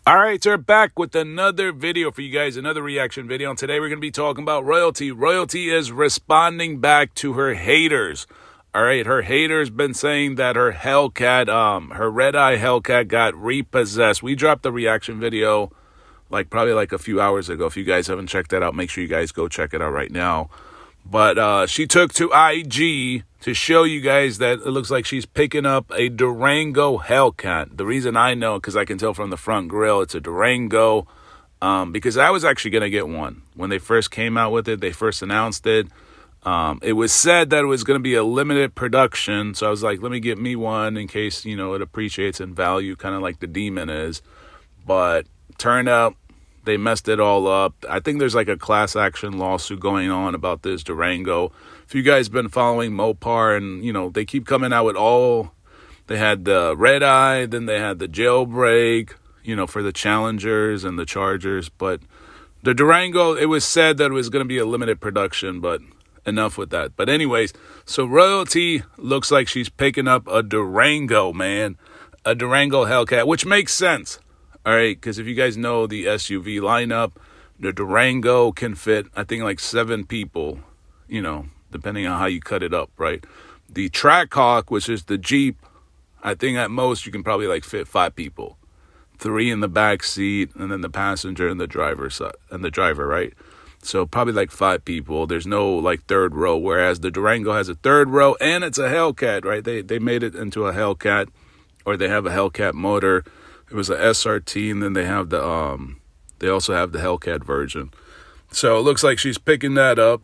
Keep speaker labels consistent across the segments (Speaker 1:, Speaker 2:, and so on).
Speaker 1: All right, so we're back with another video for you guys, another reaction video. And today we're going to be talking about Royalty. Royalty is responding back to her haters. All right, her haters been saying that her Hellcat, her red-eye Hellcat got repossessed. We dropped the reaction video probably a few hours ago. If you guys haven't checked that out, make sure you guys go check it out right now. But she took to IG to show you guys that it looks like she's picking up a Durango Hellcat. The reason I know, because I can tell from the front grille, it's a Durango. Because I was actually going to get one. When they first came out with it, they first announced it. It was said that it was going to be a limited production. So I was like, let me get me one in case, it appreciates in value, kind of like the Demon is. But turned out they messed it all up. I think there's a class action lawsuit going on about this Durango. If you guys been following Mopar, and they keep coming out with they had the red eye, then they had the jailbreak, for the Challengers and the Chargers. But the Durango, it was said that it was going to be a limited production, but enough with that. But anyways, so Royalty looks like she's picking up a Durango, man. A Durango Hellcat, which makes sense. All right, because if you guys know the SUV lineup, the Durango can fit, I think, 7 people, depending on how you cut it up, right? The Trackhawk, which is the Jeep, I think at most you can probably fit 5 people. 3 in the back seat, and then the passenger and the driver right? So probably 5 people. There's no third row, whereas the Durango has a third row, and it's a Hellcat, right? They made it into a Hellcat, or they have a Hellcat motor. It was a SRT, and then they have they also have the Hellcat version. So it looks like she's picking that up.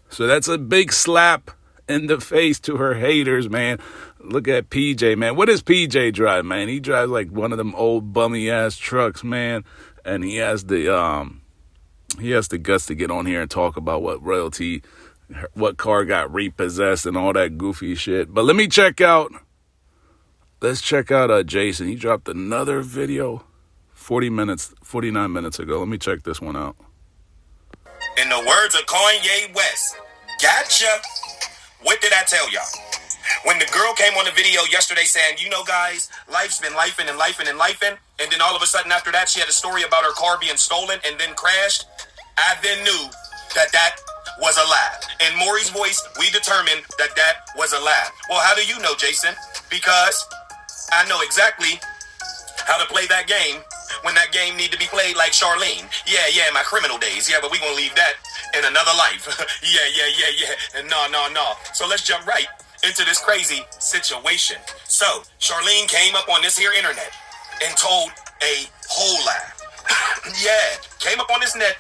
Speaker 1: So that's a big slap in the face to her haters, man. Look at PJ, man. What does PJ drive, man? He drives one of them old bummy ass trucks, man. And he has the guts to get on here and talk about what car got repossessed and all that goofy shit. But let's check out Jason. He dropped another video 49 minutes ago. Let me check this one out.
Speaker 2: In the words of Kanye West, gotcha. What did I tell y'all? When the girl came on the video yesterday saying, guys, life's been lifing and lifing and lifing, and then all of a sudden after that she had a story about her car being stolen and then crashed, I then knew that was a lie. In Maury's voice, we determined that was a lie. Well, how do you know, Jason? Because I know exactly how to play that game when that game need to be played like Charlene. Yeah, in my criminal days. Yeah, but we gonna leave that in another life. Yeah. And no. So let's jump right into this crazy situation. So Charlene came up on this here internet and told a whole lie. Yeah, came up on this net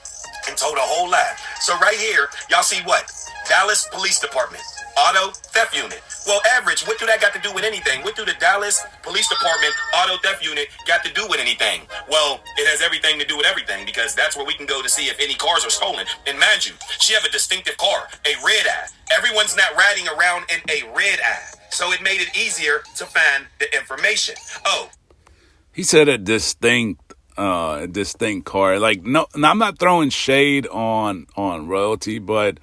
Speaker 2: and told a whole lie. So right here, y'all see what? Dallas Police Department. Auto theft unit. Well, average, what do that got to do with anything? What do the Dallas Police Department auto theft unit got to do with anything? Well, it has everything to do with everything, because that's where we can go to see if any cars are stolen. And mind you, she have a distinctive car, a red eye. Everyone's not riding around in a red eye, so it made it easier to find the information. Oh,
Speaker 1: he said a distinct car. No, I'm not throwing shade on Royalty, but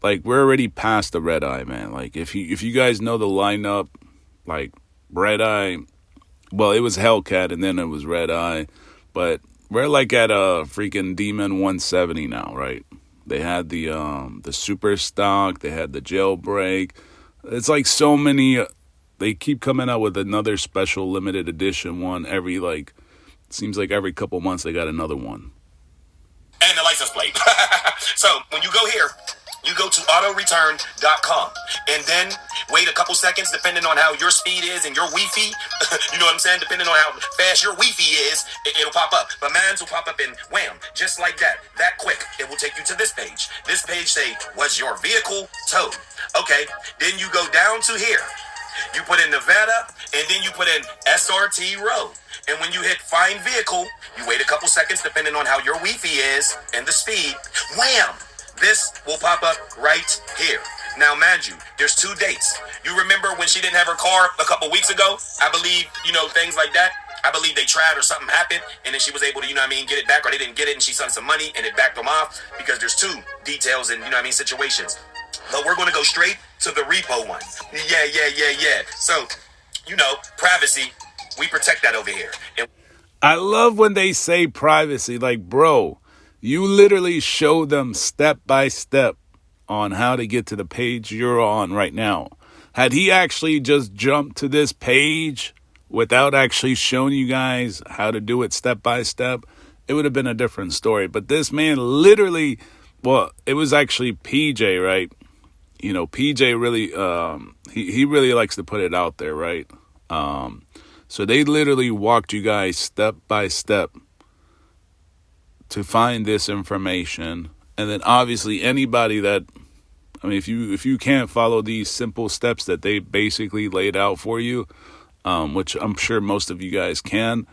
Speaker 1: we're already past the red eye, man. If you guys know the lineup, red eye, well, it was Hellcat and then it was red eye, but we're at a freaking Demon 170 now, right? They had the super stock, they had the jailbreak. It's so many. They keep coming out with another special limited edition one every seems like every couple months they got another one.
Speaker 2: And the license plate. So when you go here, you go to autoreturn.com and then wait a couple seconds, depending on how your speed is and your Wi-Fi. You know what I'm saying? Depending on how fast your Wi-Fi is, it'll pop up. But mine's will pop up in wham, just like that quick. It will take you to this page. This page say, was your vehicle towed? Okay, then you go down to here. You put in Nevada, and then you put in SRT Road. And when you hit find vehicle, you wait a couple seconds, depending on how your Wi-Fi is and the speed. Wham! This will pop up right here. Now, mind you, there's 2 dates. You remember when she didn't have her car a couple weeks ago? I believe, things like that. I believe they tried or something happened, and then she was able to, get it back, or they didn't get it, and she sent some money, and it backed them off, because there's 2 details and, situations. But we're going to go straight to the repo one. Yeah. So, privacy, we protect that over here. And
Speaker 1: I love when they say privacy. Like, bro, you literally show them step by step on how to get to the page you're on right now. Had he actually just jumped to this page without actually showing you guys how to do it step by step, it would have been a different story. But this man literally, well, it was actually PJ, right? You know, PJ really, he really likes to put it out there, right? So they literally walked you guys step by step to find this information. And then obviously anybody that, I mean, if you can't follow these simple steps that they basically laid out for you, which I'm sure most of you guys can,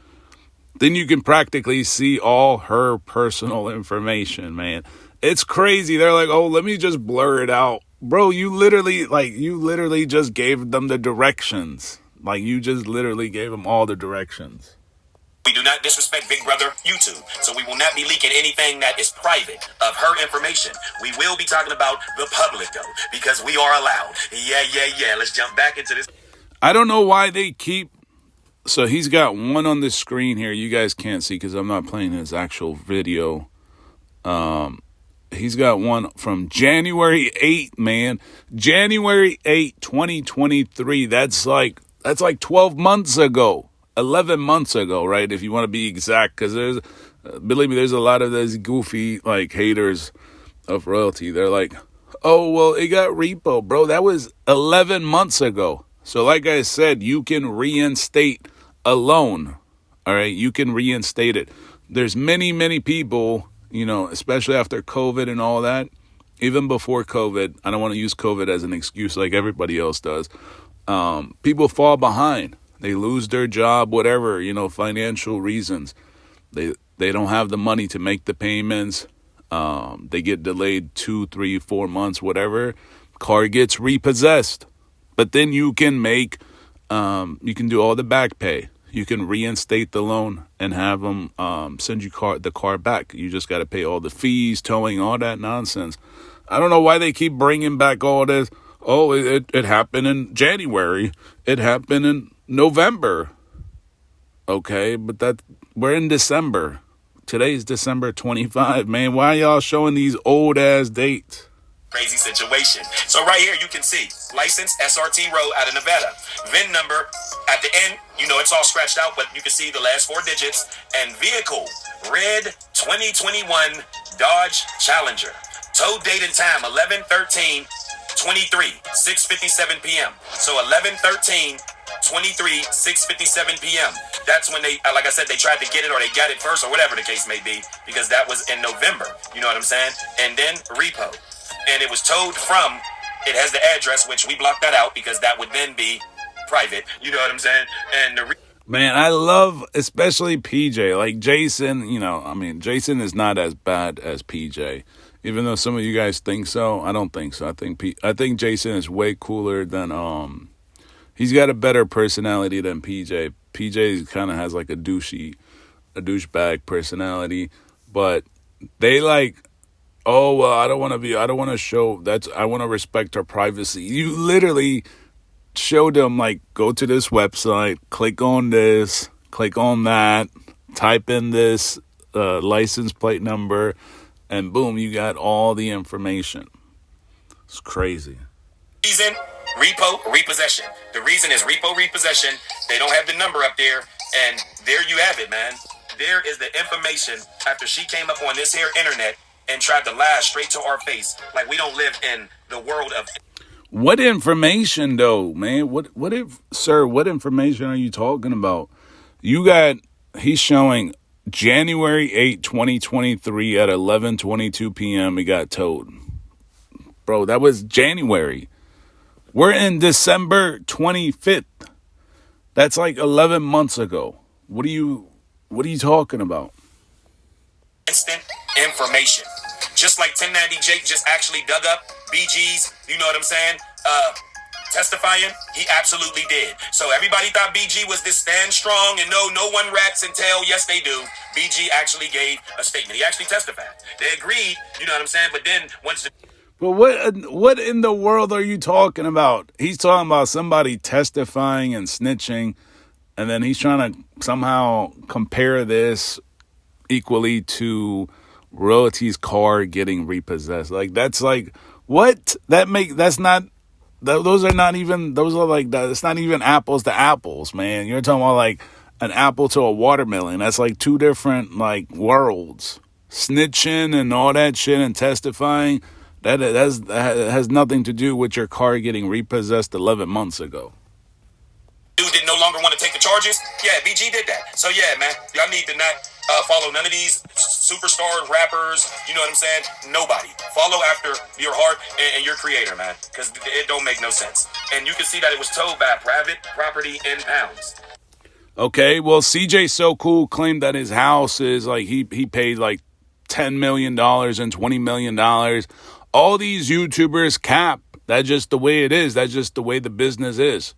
Speaker 1: then you can practically see all her personal information, man. It's crazy. They're like, oh, let me just blur it out. Bro, you literally just gave them the directions. Like, you just literally gave them all the directions.
Speaker 2: We do not disrespect Big Brother YouTube, so we will not be leaking anything that is private of her information. We will be talking about the public, though, because we are allowed. Yeah. Let's jump back into this.
Speaker 1: I don't know why they keep... So he's got one on the screen here. You guys can't see because I'm not playing his actual video. He's got one from January 8th, man. January 8th, 2023. That's like 12 months ago. 11 months ago, right? If you want to be exact, because believe me, there's a lot of those goofy, like, haters of royalty. They're like, oh, well, it got repo, bro. That was 11 months ago. So like I said, you can reinstate a loan, all right? You can reinstate it. There's many people, you know, especially after COVID and all that, even before COVID, I don't want to use COVID as an excuse like everybody else does. People fall behind. They lose their job, whatever, you know, financial reasons. They don't have the money to make the payments. They get delayed 2, 3, 4 months, whatever. Car gets repossessed. But then you can make, you can do all the back pay. You can reinstate the loan and have them send you the car back. You just got to pay all the fees, towing, all that nonsense. I don't know why they keep bringing back all this. Oh, it happened in January. It happened in November. Okay, but we're in December. Today's December 25, man. Why y'all showing these old ass dates?
Speaker 2: Crazy situation. So right here you can see license SRT Road out of Nevada. VIN number at the end, you know it's all scratched out, but you can see the last 4 digits. And vehicle, red 2021 Dodge Challenger. Tow date and time 11/13/23, 6:57 p.m. So 11/13/23, 6:57 p.m. That's when they, like I said, they tried to get it or they got it first or whatever the case may be, because that was in November. You know what I'm saying? And then repo. And it was towed from, it has the address, which we blocked that out because that would then be private. You know what I'm saying? And
Speaker 1: man, I love especially PJ. Like Jason, you know, I mean, Jason is not as bad as PJ. Even though some of you guys think so, I don't think so. I think Jason is way cooler than he's got a better personality than PJ. PJ kind of has like a douchebag personality, but they like, oh, well, I don't want to show that. I want to respect her privacy. You literally showed them, like, go to this website, click on this, click on that, type in this license plate number, and boom, you got all the information. It's crazy.
Speaker 2: Reason, repo, repossession. The reason is repo, repossession. They don't have the number up there, and there you have it, man. There is the information after she came up on this here internet and tried to lie straight to our face like we don't live in the world of...
Speaker 1: What information, though, man? What information are you talking about? He's showing January 8, 2023 at 11:22 p.m. It got towed. Bro, that was January. We're in December 25th. That's like 11 months ago. What are you talking about?
Speaker 2: Instant information. Just like 1090 Jake just actually dug up BG's, you know what I'm saying, testifying, he absolutely did. So everybody thought BG was this stand strong and no one rats and tell. Yes, they do. BG actually gave a statement. He actually testified. They agreed, you know what I'm saying, but then once the...
Speaker 1: But what in the world are you talking about? He's talking about somebody testifying and snitching. And then he's trying to somehow compare this equally to Royalty's car getting repossessed. Like, that's like, what? Those are not even, it's not even apples to apples, man. You're talking about like an apple to a watermelon. That's like two different like worlds. Snitching and all that shit and testifying, that has nothing to do with your car getting repossessed 11 months ago.
Speaker 2: Dude didn't no longer want to take the charges. Yeah, BG did that. So yeah, man, y'all need to not follow none of these superstars, rappers. You know what I'm saying? Nobody. Follow after your heart and your creator, man, because it don't make no sense. And you can see that it was towed by private property in pounds.
Speaker 1: Okay, well, CJ So Cool claimed that his house is like he paid like $10 million and $20 million. All these YouTubers cap. That's just the way it is. That's just the way the business is.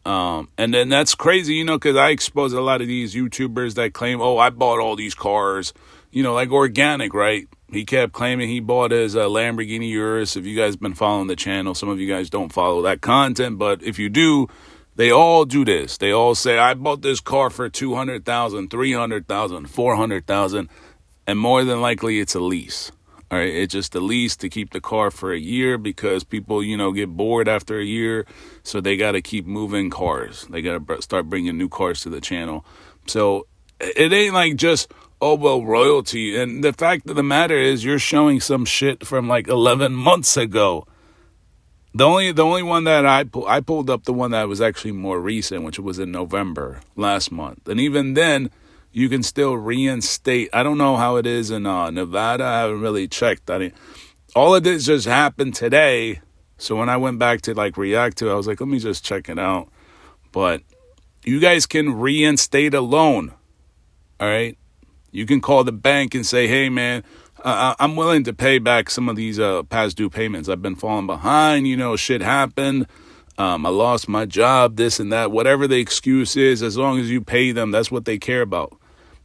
Speaker 1: And then that's crazy, you know, because I expose a lot of these YouTubers that claim, oh, I bought all these cars, you know, like Organic, right? He kept claiming he bought his Lamborghini Urus. If you guys been following the channel, some of you guys don't follow that content, but if you do, they all do this. They all say, I bought this car for $200,000, $300,000, $400,000, and more than likely it's a lease. All right, it's just a lease to keep the car for a year because people, you know, get bored after a year. So they got to keep moving cars. They got to start bringing new cars to the channel. So it ain't like just, oh, well, Royalty. And the fact of the matter is you're showing some shit from like 11 months ago. The only one that I pulled up the one that was actually more recent, which was in November last month. And even then, you can still reinstate. I don't know how it is in Nevada. I haven't really checked. All of this just happened today. So when I went back to like react to it, I was like, let me just check it out. But you guys can reinstate a loan. All right. You can call the bank and say, hey, man, I'm willing to pay back some of these past due payments. I've been falling behind. You know, shit happened. I lost my job, this and that, whatever the excuse is, as long as you pay them, that's what they care about.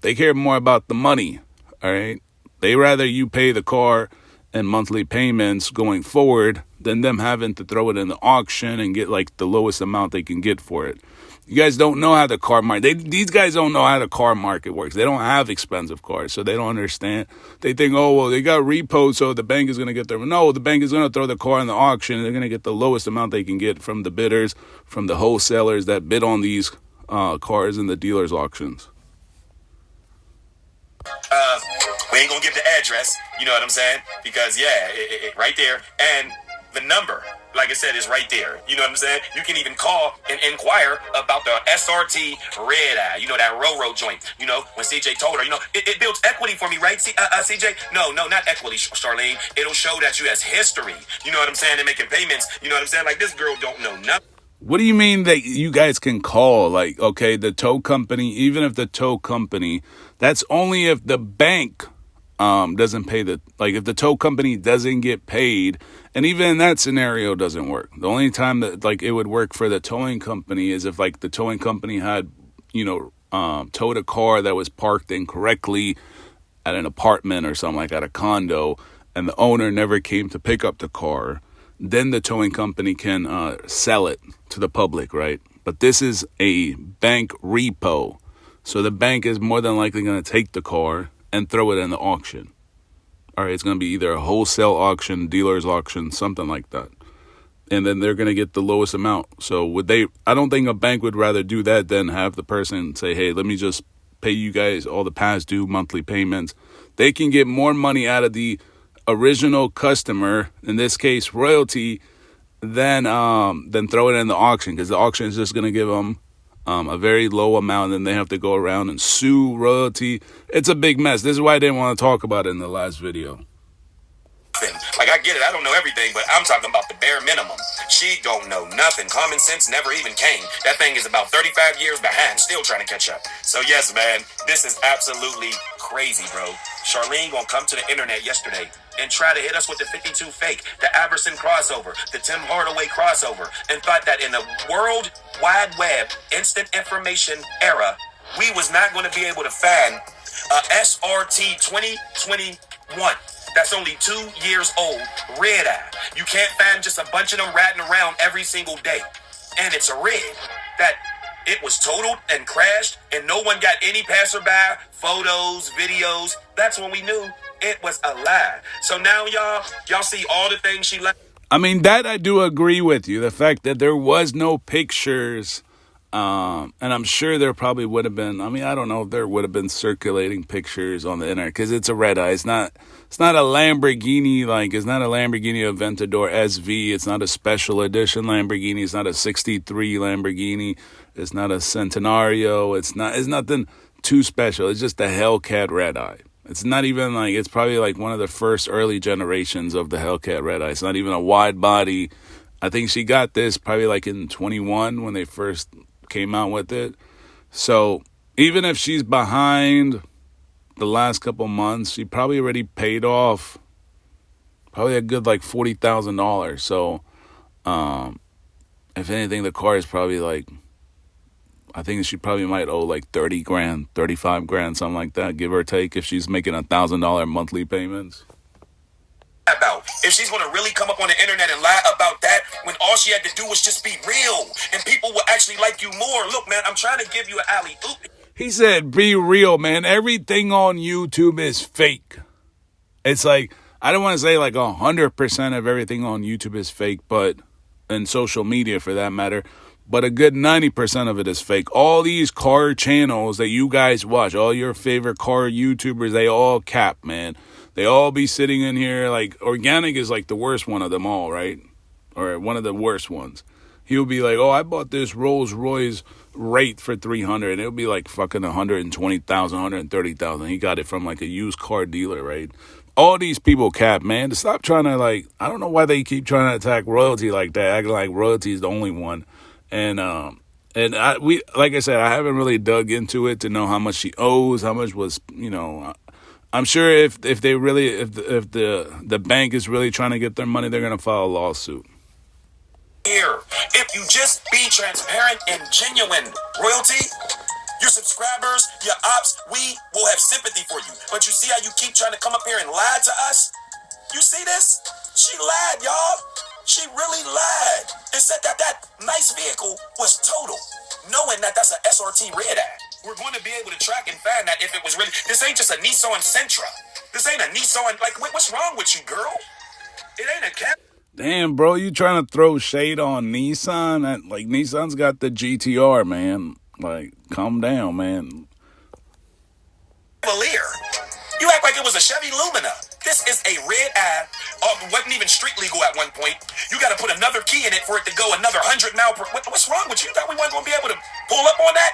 Speaker 1: They care more about the money, all right? They rather you pay the car and monthly payments going forward than them having to throw it in the auction and get like the lowest amount they can get for it. You guys don't know how the car market, these guys don't know how the car market works. They don't have expensive cars, so they don't understand. They think, oh, well, they got repo, so the bank is going to get their, no, the bank is going to throw the car in the auction. They're going to get the lowest amount they can get from the bidders, from the wholesalers that bid on these cars in the dealers' auctions.
Speaker 2: We ain't gonna give the address, you know what I'm saying? Because yeah, it right there, and the number, like I said, is right there. You know what I'm saying? You can even call and inquire about the SRT red eye. You know, that Roro joint. You know, when CJ told her, you know, it builds equity for me, right? CJ? No, not equity, Charlene. It'll show that you has history. You know what I'm saying? And making payments. You know what I'm saying? Like, this girl don't know nothing.
Speaker 1: What do you mean that you guys can call? Like, okay, the tow company, even if the tow company, that's only if the bank doesn't pay if the tow company doesn't get paid, and even in that scenario doesn't work. The only time that like it would work for the towing company is if like the towing company had, you know, towed a car that was parked incorrectly at an apartment or something, like at a condo, and the owner never came to pick up the car. Then the towing company can sell it to the public, right? But this is a bank repo. So the bank is more than likely going to take the car and throw it in the auction. All right, it's going to be either a wholesale auction, dealer's auction, something like that. And then they're going to get the lowest amount. So I don't think a bank would rather do that than have the person say, hey, let me just pay you guys all the past due monthly payments. They can get more money out of the original customer, in this case Royalty, than throw it in the auction, because the auction is just going to give them a very low amount, and they have to go around and sue Royalty. It's a big mess. This is why I didn't want to talk about it in the last video.
Speaker 2: Like, I get it, I don't know everything, but I'm talking about the bare minimum. She don't know nothing. Common sense never even came. That thing is about 35 years behind, still trying to catch up. So yes, man, this is absolutely crazy, bro. Charlene gonna come to the internet yesterday and try to hit us with the 52 fake, the Aberson crossover, the Tim Hardaway crossover, and thought that in the World Wide Web instant information era, we was not going to be able to find a SRT 2021. That's only 2 years old, red eye. You can't find just a bunch of them ratting around every single day. And it's a red that It was totaled and crashed, and no one got any passerby, photos, videos. That's when we knew it was a lie. So now y'all see all the things she left.
Speaker 1: I mean, that I do agree with you. The fact that there was no pictures, and I'm sure there probably would have been. I mean, I don't know if there would have been circulating pictures on the internet because it's a red eye. It's not a Lamborghini. Like, it's not a Lamborghini Aventador SV. It's not a special edition Lamborghini. It's not a '63 Lamborghini. It's not a Centenario. It's nothing too special. It's just a Hellcat red eye. It's not even like, it's probably like one of the first early generations of the Hellcat red eye. It's not even a wide body. I think she got this probably like in 21 when they first came out with it. So even if she's behind the last couple months, she probably already paid off probably a good like $40,000. So if anything, the car is probably like, I think she probably might owe like 30 grand, 35 grand, something like that, give or take, if she's making $1,000 monthly payments.
Speaker 2: About if she's going to really come up on the internet and lie about that when all she had to do was just be real and people will actually like you more. Look, man, I'm trying to give you an alley-oop.
Speaker 1: He said, be real, man. Everything on YouTube is fake. It's like, I don't want to say like 100% of everything on YouTube is fake, but, and social media for that matter, but a good 90% of it is fake. All these car channels that you guys watch, all your favorite car YouTubers, they all cap, man. They all be sitting in here, like, Organic is like the worst one of them all, right? Or one of the worst ones. He'll be like, oh, I bought this Rolls Royce Wraith for $300. And it'll be like fucking $120,000, $130,000. He got it from like a used car dealer, right? All these people cap, man. To stop trying to, like, I don't know why they keep trying to attack royalty like that, acting like royalty is the only one. And like I said, I haven't really dug into it to know how much she owes, how much was, you know, I'm sure if the bank is really trying to get their money, they're going to file a lawsuit.
Speaker 2: Here, if you just be transparent and genuine, royalty, your subscribers, your ops, we will have sympathy for you. But you see how you keep trying to come up here and lie to us? You see this? She lied, y'all. She really lied and said that nice vehicle was total, knowing that that's an SRT red eye. We're going to be able to track and find that if it was really, this ain't just a Nissan Sentra. This ain't a Nissan, like, what's wrong with you, girl? It ain't a cap.
Speaker 1: Damn, bro, you trying to throw shade on Nissan? Like, Nissan's got the GTR, man. Like, calm down, man.
Speaker 2: Cavalier. You act like it was a Chevy Lumina. This is a red eye. Wasn't even street legal at one point. You got to put another key in it for it to go another 100 miles per. What's wrong with you? You thought we weren't going to be able to pull up on that?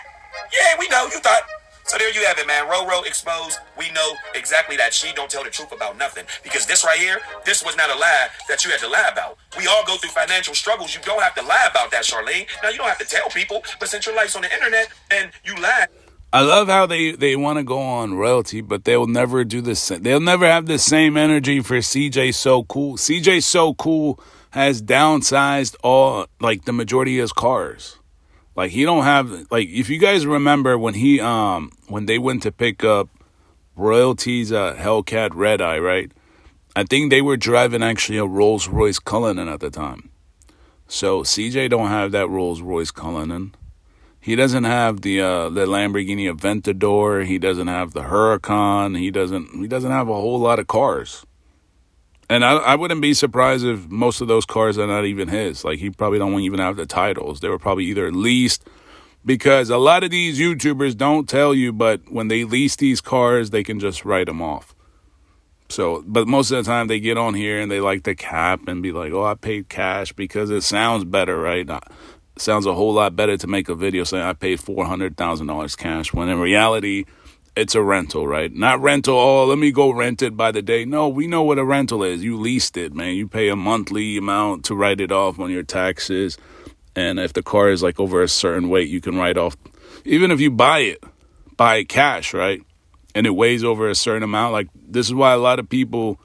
Speaker 2: Yeah, we know. You thought. So there you have it, man. Roro exposed. We know exactly that she don't tell the truth about nothing. Because this right here, this was not a lie that you had to lie about. We all go through financial struggles. You don't have to lie about that, Charlene. Now, you don't have to tell people, but since your life's on the internet and you lie.
Speaker 1: I love how they want to go on royalty, but they'll never do the same. They'll never have the same energy for CJ So Cool. CJ So Cool has downsized all, like, the majority of his cars. Like, he don't have, like, if you guys remember when when they went to pick up royalty's Hellcat red eye, right? I think they were driving actually a Rolls Royce Cullinan at the time. So CJ don't have that Rolls Royce Cullinan. He doesn't have the Lamborghini Aventador. He doesn't have the Huracan. He doesn't have a whole lot of cars. And I wouldn't be surprised if most of those cars are not even his. Like, he probably don't even have the titles. They were probably either leased, because a lot of these YouTubers don't tell you, but when they lease these cars, they can just write them off. So, but most of the time they get on here and they like to cap and be like, oh, I paid cash because it sounds better, right? It sounds a whole lot better to make a video saying I paid $400,000 cash, when in reality, it's a rental, right? Not rental, oh, let me go rent it by the day. No, we know what a rental is. You leased it, man. You pay a monthly amount to write it off on your taxes. And if the car is like over a certain weight, you can write off. Even if you buy it cash, right? And it weighs over a certain amount. Like, this is why a lot of people,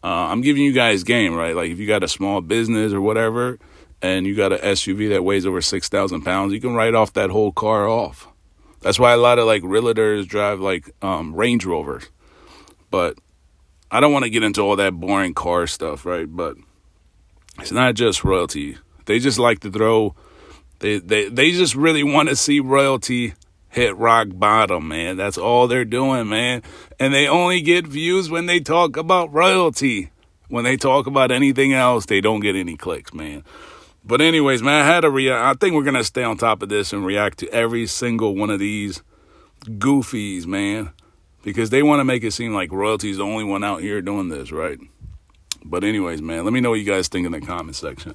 Speaker 1: I'm giving you guys game, right? Like, if you got a small business or whatever, and you got an SUV that weighs over 6,000 pounds, you can write off that whole car off. That's why a lot of, like, realtors drive, like, Range Rovers. But I don't want to get into all that boring car stuff, right? But it's not just royalty. They just like to throw They just really want to see royalty hit rock bottom, man. That's all they're doing, man. And they only get views when they talk about royalty. When they talk about anything else, they don't get any clicks, man. But anyways, man, I think we're going to stay on top of this and react to every single one of these goofies, man. Because they want to make it seem like royalty's the only one out here doing this, right? But anyways, man, let me know what you guys think in the comment section.